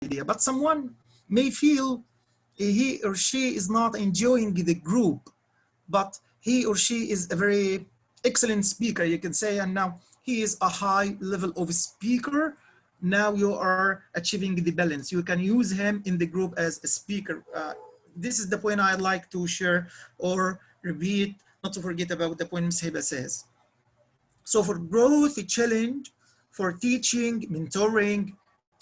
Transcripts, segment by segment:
idea, but someone may feel he or she is not enjoying the group, but he or she is a very excellent speaker, you can say, and now he is a high level of speaker. Now you are achieving the balance. You can use him in the group as a speaker. This is the point I'd like to share or repeat, not to forget about the point Ms. Hiba says. So for growth challenge, for teaching, mentoring,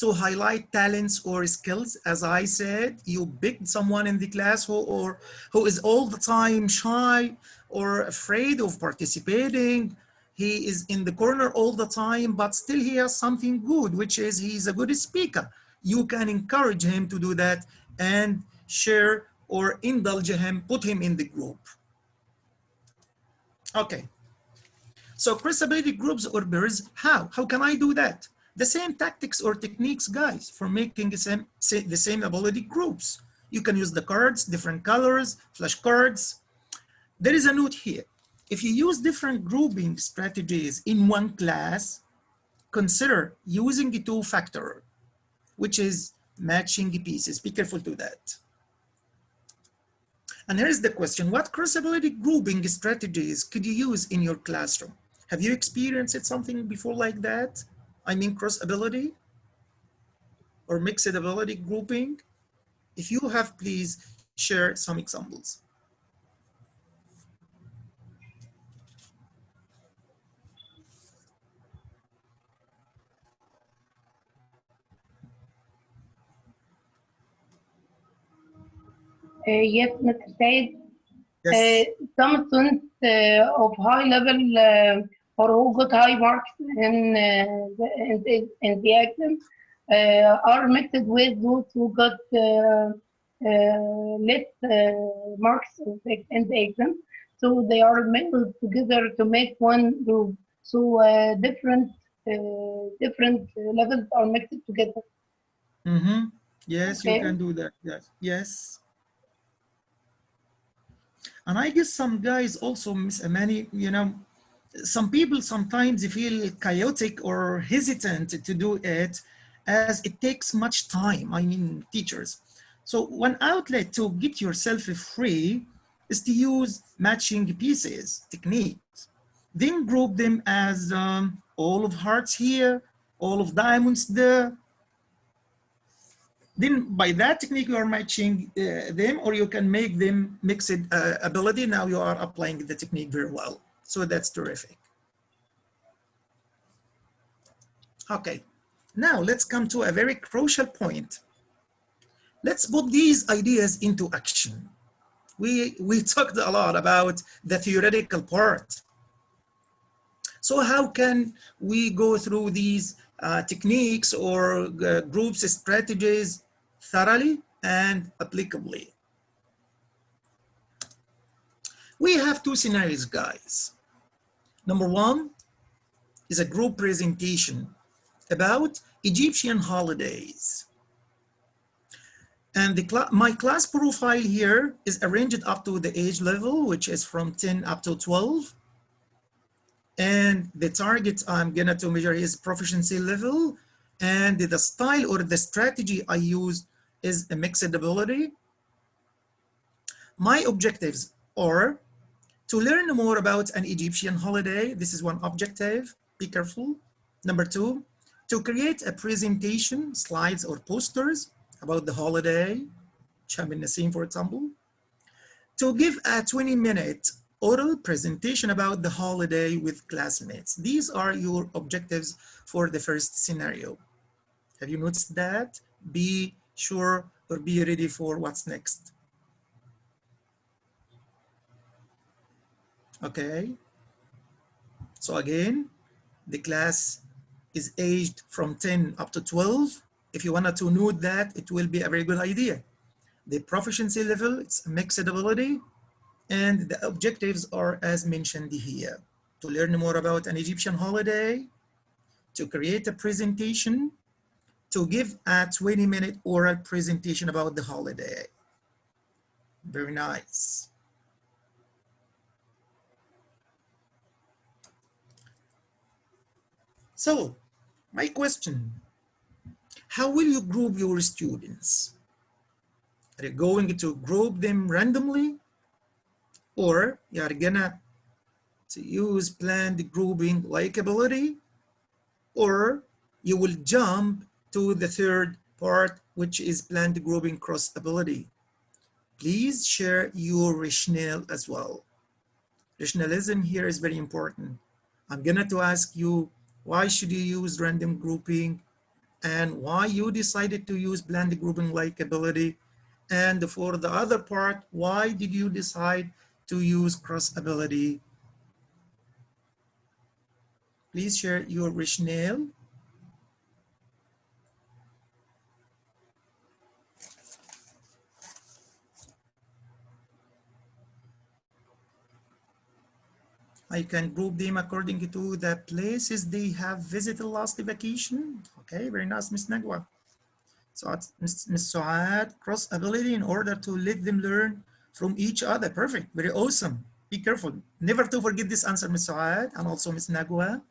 to highlight talents or skills, as I said, you picked someone in the class who is all the time shy or afraid of participating. He is in the corner all the time, but still he has something good, which is he's a good speaker. You can encourage him to do that and share or indulge him, put him in the group. Okay. So cross-ability groups or peers, how can I do that? The same tactics or techniques, guys, for making the same ability groups. You can use the cards, different colors, flashcards. There is a note here. If you use different grouping strategies in one class, consider using the two-factor, which is matching pieces. Be careful to that. And here's the question, what cross-ability grouping strategies could you use in your classroom? Have you experienced something before like that? I mean cross-ability or mixed ability grouping? If you have, please share some examples. Yes, Mr. Said. Yes. Some students of high level or who got high marks in the exam are mixed with those who got less marks in the exam. So they are mixed together to make one group. So different levels are mixed together. Mm-hmm. Yes, Okay. you can do that. Yes. Yes. And I guess some guys also, Miss Amani, you know, some people sometimes feel chaotic or hesitant to do it as it takes much time. I mean, teachers. So one outlet to get yourself free is to use matching pieces techniques. Then group them as all of hearts here, all of diamonds there. Then by that technique, you are matching them, or you can make them mixed ability. Now you are applying the technique very well. So that's terrific. Okay, now let's come to a very crucial point. Let's put these ideas into action. We talked a lot about the theoretical part. So how can we go through these techniques or groups strategies thoroughly and applicably? We have two scenarios, guys. Number one is a group presentation about Egyptian holidays. And my class profile here is arranged up to the age level, which is from 10 up to 12. And the target I'm gonna to measure is proficiency level. And the style or the strategy I use is a mixed ability. My objectives are to learn more about an Egyptian holiday. This is one objective, be careful. Number two, to create a presentation, slides or posters about the holiday, Champion Nassim, for example. To give a 20-minute oral presentation about the holiday with classmates. These are your objectives for the first scenario. Have you noticed that? Be sure or be ready for what's next. Okay. So again, the class is aged from 10 up to 12. If you wanted to note that, it will be a very good idea. The proficiency level, it's a mixed ability, and the objectives are as mentioned here. To learn more about an Egyptian holiday, to create a presentation, to give a 20-minute oral presentation about the holiday. Very nice. So, my question, how will you group your students? Are you going to group them randomly, or you are gonna to use planned grouping likability, or you will jump to the third part, which is planned grouping cross ability? Please share your rationale as well. Rationalism here is very important. I'm gonna to ask you, why should you use random grouping, and why you decided to use planned grouping likability? And for the other part, why did you decide to use cross ability? Please share your rationale. I can group them according to the places they have visited last vacation. Okay, very nice, Miss Nagwa. So Miss Suad, cross ability in order to let them learn from each other. Perfect, very awesome. Be careful, never to forget this answer, Miss Suad, and also Miss Nagwa.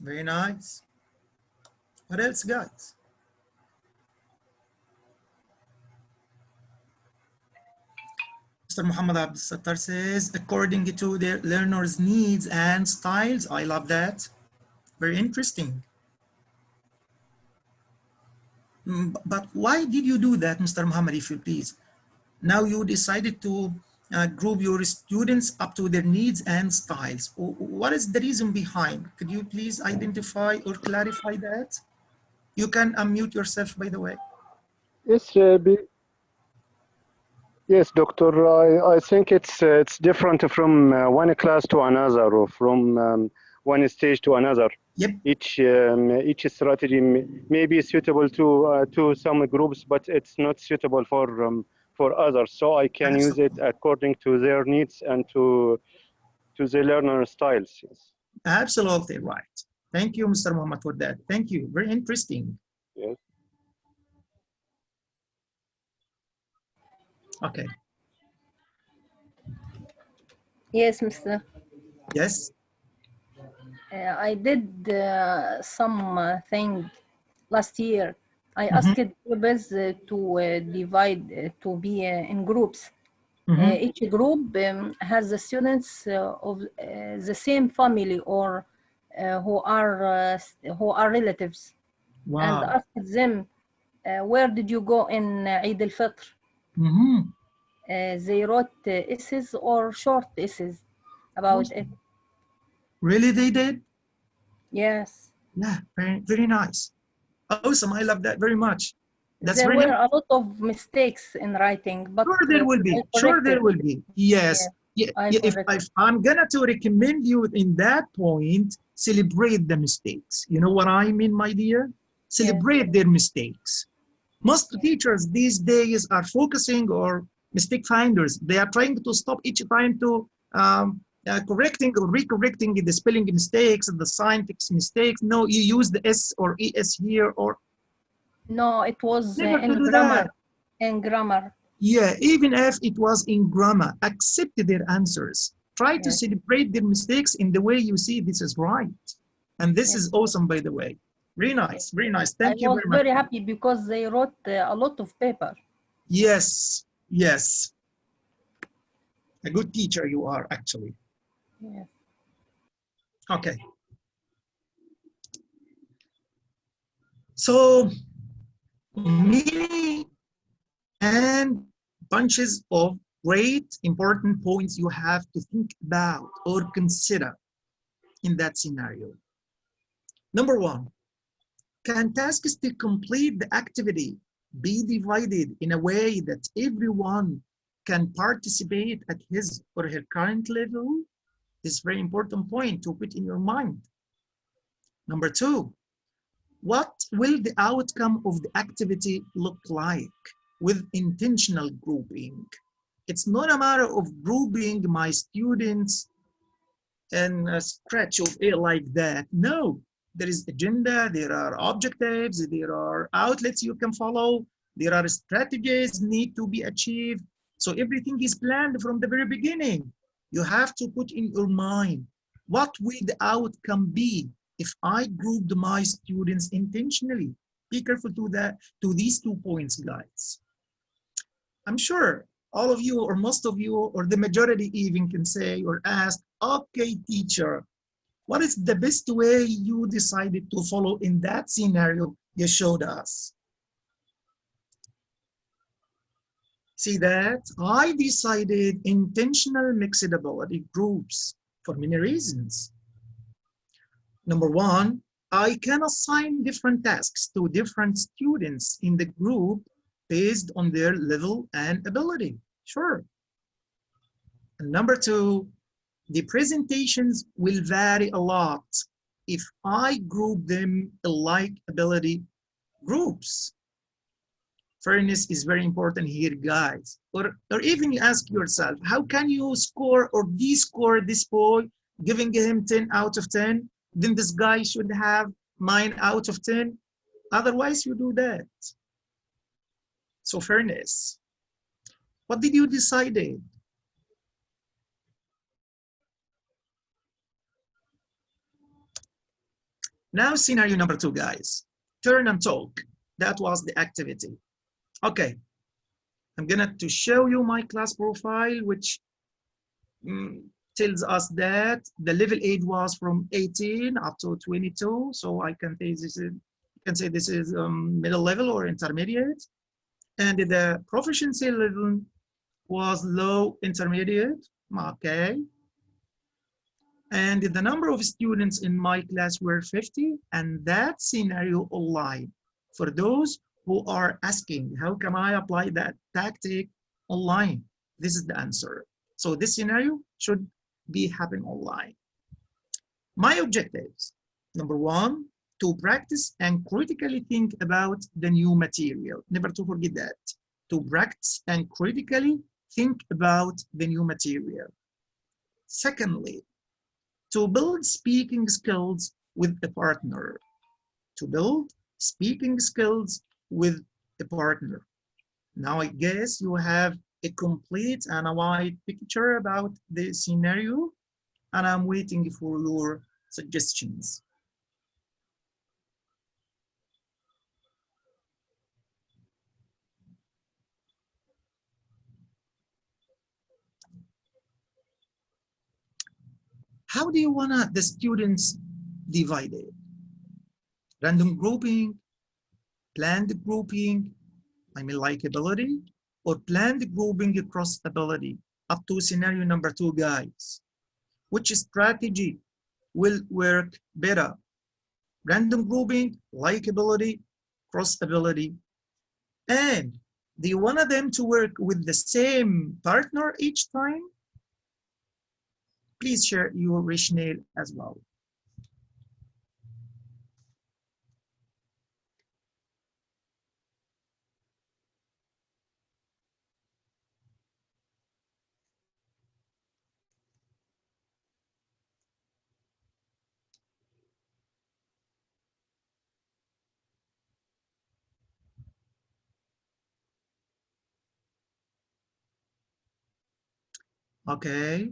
Very nice. What else, guys? Mr. Muhammad Abdul Sattar says, according to their learners' needs and styles. I love that. Very interesting. But why did you do that, Mr. Muhammad, if you please? Now you decided to group your students up to their needs and styles. What is the reason behind? Could you please identify or clarify that? You can unmute yourself, by the way. Yes, yes, Doctor. I think it's different from one class to another, or from one stage to another. Yep. Each strategy may be suitable to some groups, but it's not suitable for others. So I can use it according to their needs and to the learner styles. Yes. Absolutely right. Thank you, Mr. Muhammad, for that. Thank you. Very interesting. Yes. Okay. Yes, Mr. Yes. I did something last year. I asked pupils to divide, to be in groups. Each group has the students of the same family, or who are relatives. Wow. And asked them, where did you go in Eid al-Fitr? They wrote essays or short essays about it. Really, they did? Yes. Yeah, very, very nice. Awesome. I love that very much. That's there very were nice. a lot of mistakes in writing, but sure there will be. Sure there will be. Yes. Yeah, if I'm gonna to recommend you in that point, celebrate the mistakes. You know what I mean, my dear? Celebrate their mistakes. Most teachers these days are focusing or mistake finders. They are trying to stop each time to correcting or recorrecting the spelling mistakes and the syntax mistakes. No, you use the S or ES here, or no, it was never in to do grammar. that. In grammar. Yeah, even if it was in grammar, accept their answers. Try to celebrate their mistakes in the way you see this is right. And this is awesome, by the way. Very nice, very nice. Thank you very much. I was very happy because they wrote a lot of paper. Yes, yes. A good teacher you are, actually. Yes. Okay. So, many and bunches of great important points you have to think about or consider in that scenario. Number one, can tasks to complete the activity be divided in a way that everyone can participate at his or her current level? This is a very important point to put in your mind. Number two, what will the outcome of the activity look like with intentional grouping? It's not a matter of grouping my students in a stretch of it like that. No, there is agenda, there are objectives, there are outlets you can follow, there are strategies need to be achieved. So everything is planned from the very beginning. You have to put in your mind, what will the outcome be if I grouped my students intentionally. Be careful to these 2 points, guys. I'm sure all of you or most of you or the majority even can say or ask, okay, teacher, what is the best way you decided to follow in that scenario you showed us? See that? I decided intentional mixed ability groups for many reasons. Number one, I can assign different tasks to different students in the group based on their level and ability. Sure. And number two, the presentations will vary a lot if I group them alike ability groups. Fairness is very important here, guys. Or even you ask yourself, how can you score or de-score this boy, giving him 10 out of 10? Then this guy should have 9 out of 10. Otherwise, you do that. So fairness. What did you decide? Now, scenario number 2, guys. Turn and talk. That was the activity. Okay. I'm gonna to show you my class profile, which tells us that the level age was from 18 up to 22. So I can say this is middle level or intermediate. And the proficiency level was low intermediate. Okay. And the number of students in my class were 50, and that scenario online. For those who are asking, how can I apply that tactic online? This is the answer. So this scenario should be happen online. My objectives, number one, to practice and critically think about the new material. Never to forget that. To practice and critically think about the new material. Secondly, to build speaking skills with a partner. To build speaking skills with a partner. Now I guess you have a complete and a wide picture about the scenario, and I'm waiting for your suggestions. How do you want the students divided? Random grouping, planned grouping, I mean likability, or planned grouping across ability? Up to scenario number 2, guys. Which strategy will work better? Random grouping, likability, cross ability. And do you want them to work with the same partner each time? Please share your rationale as well. Okay.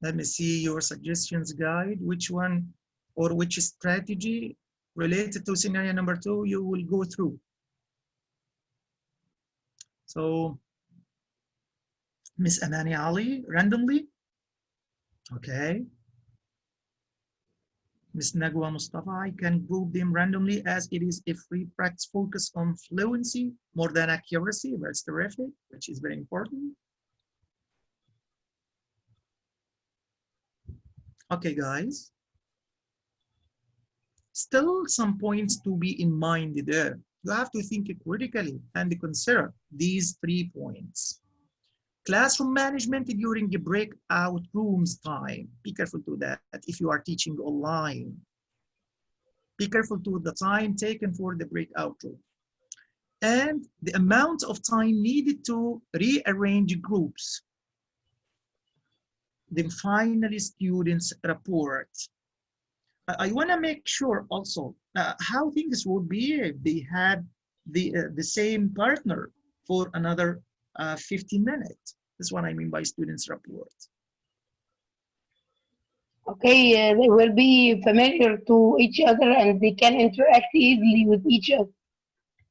Let me see your suggestions, guide. Which one or which strategy related to scenario number 2 you will go through? So, Miss Amani Ali, randomly. Okay. Miss Nagwa Mustafa, I can group them randomly as it is a free practice focus on fluency more than accuracy. That's terrific, which is very important. Okay, guys. Still some points to be in mind there. You have to think critically and consider these 3 points. Classroom management during the breakout rooms time. Be careful to that if you are teaching online. Be careful to the time taken for the breakout room. And the amount of time needed to rearrange groups. Then finally, students report. I want to make sure also how things would be if they had the same partner for another 15 minutes. That's what I mean by students report. Okay, they will be familiar to each other and they can interact easily with each other.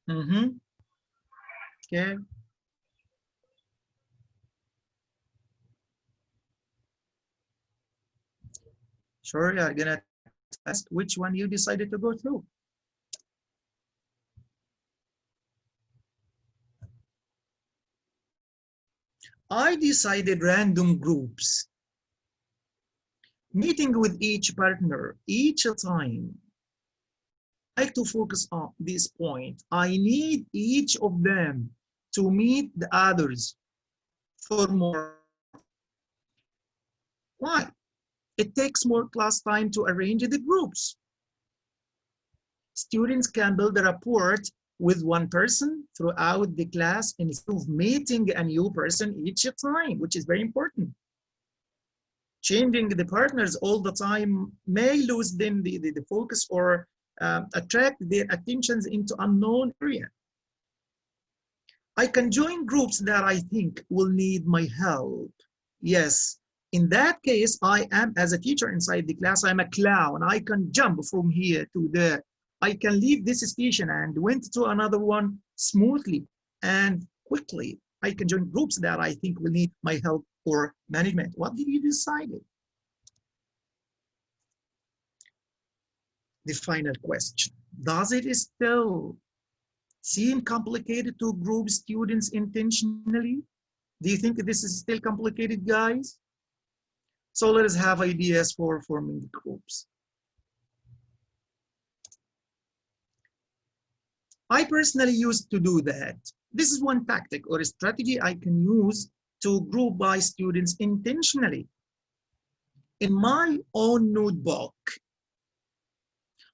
Mm-hmm. Okay. Sure, you're gonna ask which one you decided to go through. I decided random groups, meeting with each partner each time. I like to focus on this point. I need each of them to meet the others for more. Why? It takes more class time to arrange the groups. Students can build a rapport with one person throughout the class instead of meeting a new person each time, which is very important. Changing the partners all the time may lose them the focus or attract their attentions into unknown area. I can join groups that I think will need my help. Yes, in that case, I am, as a teacher inside the class, I'm a clown. I can jump from here to there. I can leave this station and went to another one smoothly and quickly. I can join groups that I think will need my help or management. What did you decide? The final question. Does it still seem complicated to group students intentionally? Do you think this is still complicated, guys? So let us have ideas for forming groups. I personally used to do that. This is one tactic or a strategy I can use to group by students intentionally. In my own notebook,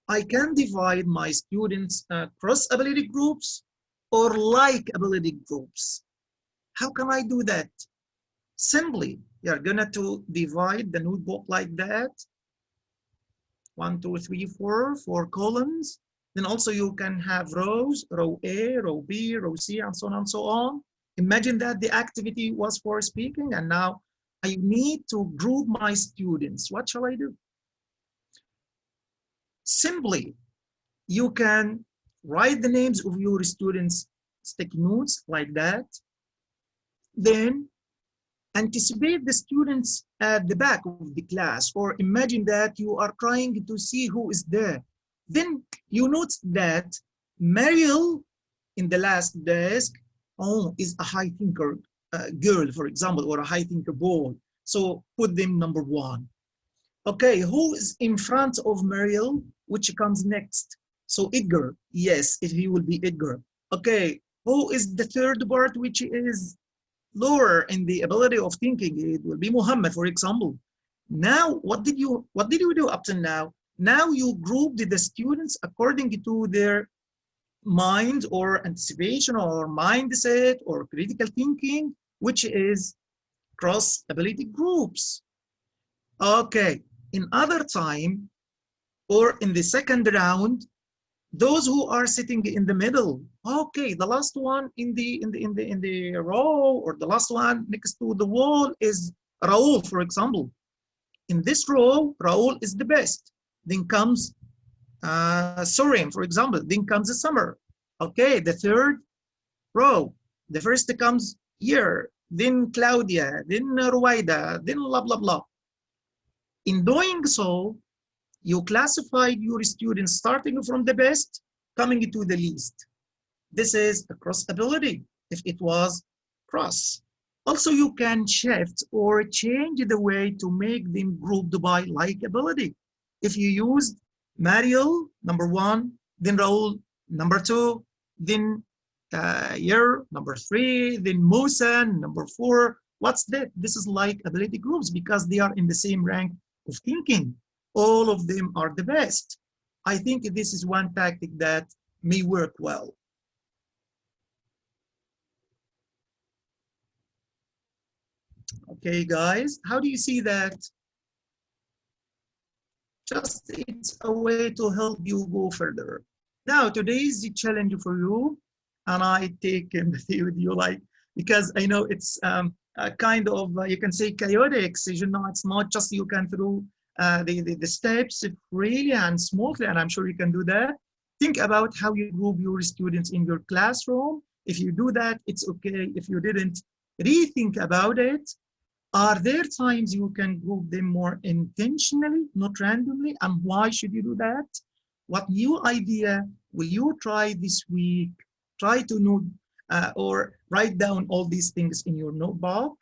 I can divide my students cross-ability groups or like-ability groups. How can I do that? Simply, you're gonna to divide the notebook like that. 1, 2, 3, 4 columns. Then also you can have rows, row A, row B, row C, and so on and so on. Imagine that the activity was for speaking, and now I need to group my students. What shall I do? Simply, you can write the names of your students, sticky notes like that. Then anticipate the students at the back of the class, or imagine that you are trying to see who is there. Then you notice that Mariel in the last desk is a high thinker girl, for example, or a high thinker boy. So put them number 1. Okay, who is in front of Mariel, which comes next? So Edgar, yes, he will be Edgar. Okay, who is the third part, which is lower in the ability of thinking? It will be Muhammad, for example. Now, what did you do up to now? Now you grouped the students according to their mind or anticipation or mindset or critical thinking, which is cross ability groups. Okay, in other time or in the second round, those who are sitting in the middle, okay, the last one in the row or the last one next to the wall is Raul, for example. In this row, Raul is the best. Then comes Sorim, for example. Then comes the Summer. Okay, the third row. The first comes here. Then Claudia. Then Ruwaida. Then blah blah blah. In doing so, you classified your students starting from the best, coming to the least. This is a cross ability, if it was cross. Also, you can shift or change the way to make them grouped by like ability. If you used Mariel, number 1, then Raul, number 2, then Yer, number 3, then Musa, number 4. What's that? This is like ability groups because they are in the same rank of thinking. All of them are the best. I think this is one tactic that may work well. Okay, guys, how do you see that? Just it's a way to help you go further. Now, today is the challenge for you, and I take empathy with you, like, because I know it's a kind of, you can say chaotic, so, you know, it's not just you can throw the steps freely and smoothly, and I'm sure you can do that. Think about how you group your students in your classroom. If you do that, it's okay. If you didn't, rethink about it. Are there times you can group them more intentionally, not randomly? And why should you do that? What new idea will you try this week? Try to note or write down all these things in your notebook.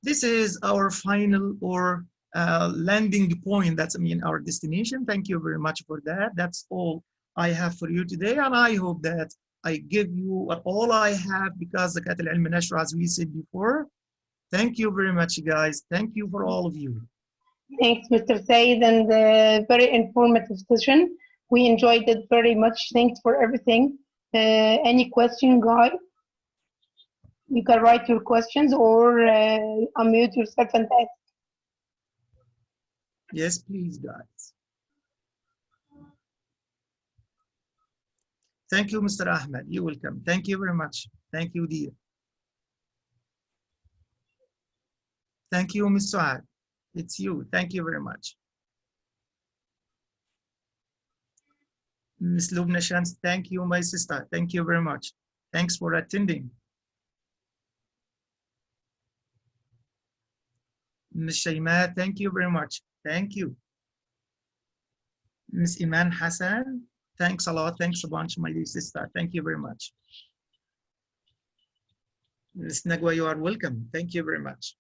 This is our final or landing point. That's, I mean, our destination. Thank you very much for that. That's all I have for you today. And I hope that I give you all I have, because the Zakat al-Ilm Nashra, as we said before. Thank you very much, guys. Thank you for all of you. Thanks, Mr. Syed, and very informative session. We enjoyed it very much. Thanks for everything. Any question, guys? You can write your questions or unmute yourself and ask. Yes, please, guys. Thank you, Mr. Ahmed. You're welcome. Thank you very much. Thank you, dear. Thank you, Ms. Suad. It's you. Thank you very much. Ms. Lubna Shams, thank you, my sister. Thank you very much. Thanks for attending. Ms. Shaima, thank you very much. Thank you. Ms. Iman Hassan, thanks a lot. Thanks a bunch, my dear sister. Thank you very much. Ms. Nagwa, you are welcome. Thank you very much.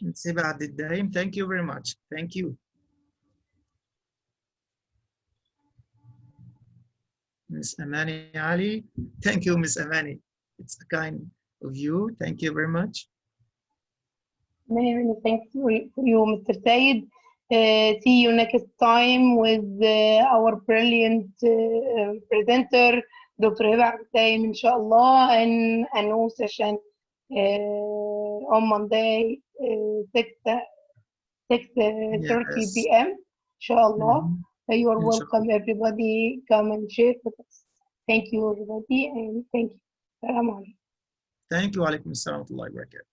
Ms. Ibad Daim, thank you very much. Thank you. Ms. Amani Ali, thank you, Ms. Amani. It's a kind of you. Thank you very much. Many, many thanks for you, Mr. Syed. See you next time with our brilliant presenter, Dr. Hiba Abdaim, inshallah, in a new session on Monday, 6:30 p.m. Inshallah. You are welcome, everybody. Come and share with us. Thank you, everybody, and thank you. Assalamu alaikum. Thank you. Alaikum assalam wa rahmatullahi wa barakatuh.